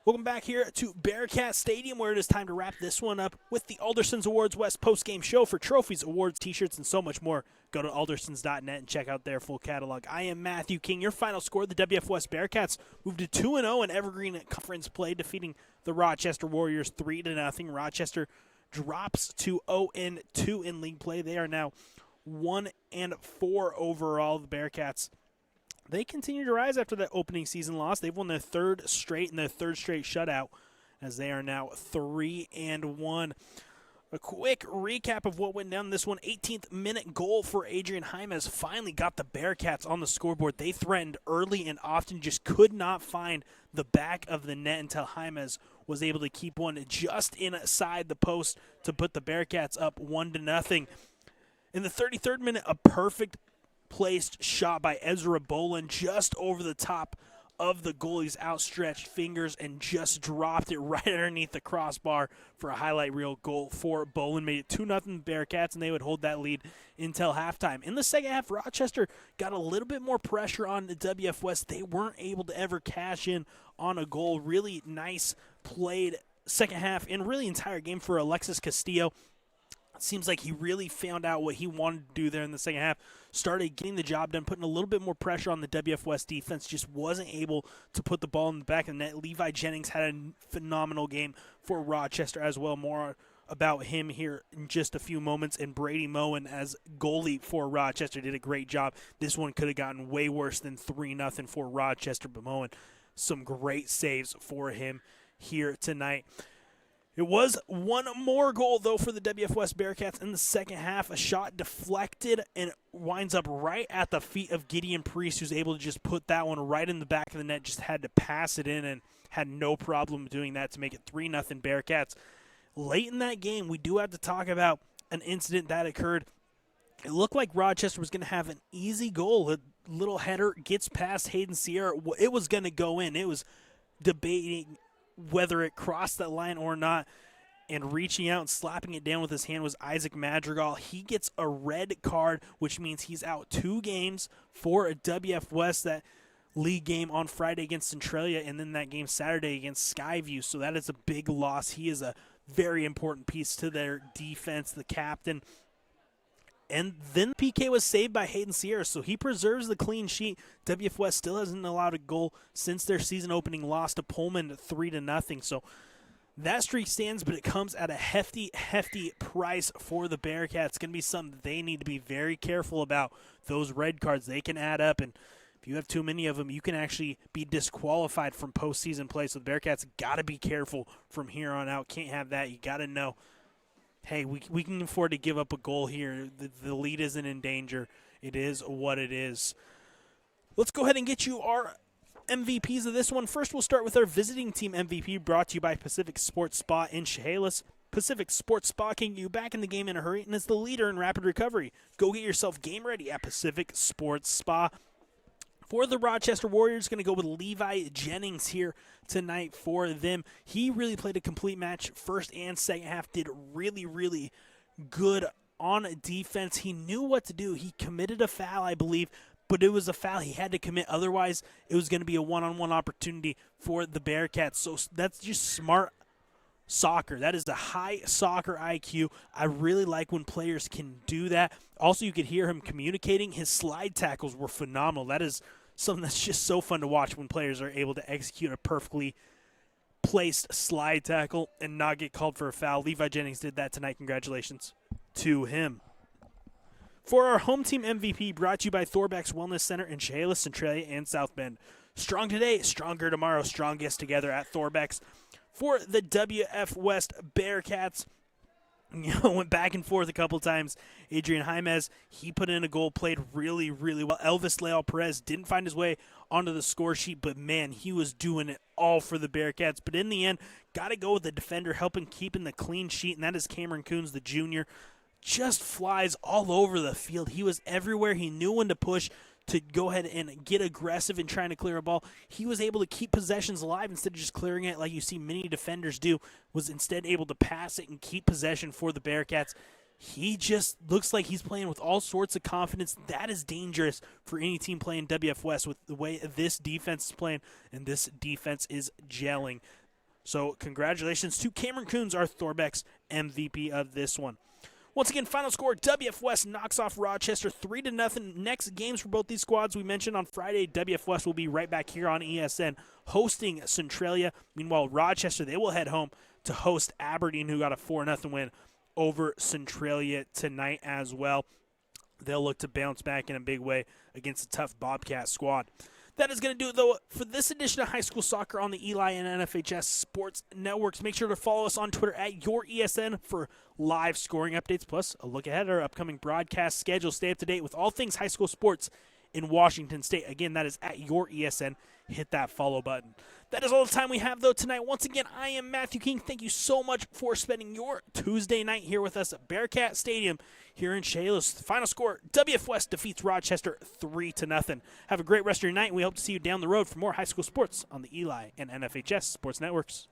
Welcome back here to Bearcat Stadium, where it is time to wrap this one up with the Aldersons Awards West postgame show for trophies, awards, t-shirts, and so much more. Go to aldersons.net and check out their full catalog. I am Matthew King. Your final score, the WF West Bearcats moved to 2-0 in Evergreen Conference play, defeating the Rochester Warriors 3-0. Rochester drops to 0-2 in league play. They are now 1-4 overall. The Bearcats, they continue to rise after that opening season loss. They've won their third straight and their third straight shutout, as they are now 3-1. A quick recap of what went down this one. 18th minute goal for Adrian Jaimes finally got the Bearcats on the scoreboard. They threatened early and often, just could not find the back of the net until Jaimes was able to keep one just inside the post to put the Bearcats up 1-0. In the 33rd minute, a perfect placed shot by Ezra Boland just over the top of the goalie's outstretched fingers and just dropped it right underneath the crossbar for a highlight reel goal for Boland. Made it 2-0 Bearcats, and they would hold that lead until halftime. In the second half, Rochester got a little bit more pressure on the WF West. They weren't able to ever cash in on a goal. Really nice played second half and really entire game for Alexis Castillo. Seems like he really found out what he wanted to do there in the second half. Started getting the job done, putting a little bit more pressure on the WF West defense. Just wasn't able to put the ball in the back of the net. Levi Jennings had a phenomenal game for Rochester as well. More about him here in just a few moments. And Brady Moen as goalie for Rochester did a great job. This one could have gotten way worse than 3-0 for Rochester, but Moen, some great saves for him here tonight. It was one more goal, though, for the WF West Bearcats in the second half. A shot deflected and winds up right at the feet of Gideon Priest, who's able to just put that one right in the back of the net. Just had to pass it in and had no problem doing that to make it 3-0 Bearcats. Late in that game, we do have to talk about an incident that occurred. It looked like Rochester was going to have an easy goal. A little header gets past Hayden Sierra. It was going to go in. It was debating whether it crossed that line or not, and reaching out and slapping it down with his hand was Isaac Madrigal. He gets a red card, which means he's out 2 games for a WF West, that league game on Friday against Centralia, and then that game Saturday against Skyview. So that is a big loss. He is a very important piece to their defense, the captain. And then PK was saved by Hayden Sierra, so he preserves the clean sheet. WF West still hasn't allowed a goal since their season-opening loss to Pullman 3-0. So that streak stands, but it comes at a hefty, hefty price for the Bearcats. It's going to be something they need to be very careful about. Those red cards, they can add up, and if you have too many of them, you can actually be disqualified from postseason play. So the Bearcats got to be careful from here on out. Can't have that. You got to know, hey, we can afford to give up a goal here. The lead isn't in danger. It is what it is. Let's go ahead and get you our MVPs of this one. First, we'll start with our visiting team MVP, brought to you by Pacific Sports Spa in Chehalis. Pacific Sports Spa can get you back in the game in a hurry and is the leader in rapid recovery. Go get yourself game ready at Pacific Sports Spa. For the Rochester Warriors, going to go with Levi Jennings here tonight for them. He really played a complete match. First and second half did really, really good on defense. He knew what to do. He committed a foul, I believe, but it was a foul he had to commit. Otherwise, it was going to be a one-on-one opportunity for the Bearcats. So that's just smart soccer. That is a high soccer IQ. I really like when players can do that. Also, you could hear him communicating. His slide tackles were phenomenal. That is something that's just so fun to watch when players are able to execute a perfectly placed slide tackle and not get called for a foul. Levi Jennings did that tonight. Congratulations to him. For our home team MVP, brought to you by Thorbeck's Wellness Center in Chehalis, Centralia, and South Bend. Strong today, stronger tomorrow. Strongest together at Thorbeck's. For the WF West Bearcats, went back and forth a couple times. Adrian Jaimes, he put in a goal, played really, really well. Elvis Leal Perez didn't find his way onto the score sheet, but man, he was doing it all for the Bearcats. But in the end, got to go with the defender, helping keeping the clean sheet, and that is Cameron Coons, the junior. Just flies all over the field. He was everywhere. He knew when to push to go ahead and get aggressive in trying to clear a ball. He was able to keep possessions alive instead of just clearing it like you see many defenders do, was instead able to pass it and keep possession for the Bearcats. He just looks like he's playing with all sorts of confidence. That is dangerous for any team playing WF West with the way this defense is playing, and this defense is gelling. So congratulations to Cameron Coons, our Thorbeck's MVP of this one. Once again, final score, WF West knocks off Rochester 3-0. Next games for both these squads we mentioned on Friday, WF West will be right back here on ESN hosting Centralia. Meanwhile, Rochester, they will head home to host Aberdeen, who got a 4-0 win over Centralia tonight as well. They'll look to bounce back in a big way against a tough Bobcat squad. That is going to do it, though, for this edition of High School Soccer on the Eli and NFHS Sports Networks. Make sure to follow us on Twitter at YourESN for live scoring updates, plus a look ahead at our upcoming broadcast schedule. Stay up to date with all things high school sports in Washington State. Again, that is at YourESN. Hit that follow button. That is all the time we have, though, tonight. Once again, I am Matthew King. Thank you so much for spending your Tuesday night here with us at Bearcat Stadium here in Chehalis. The final score, WF West defeats Rochester 3-0. Have a great rest of your night, and we hope to see you down the road for more high school sports on the Eli and NFHS Sports Networks.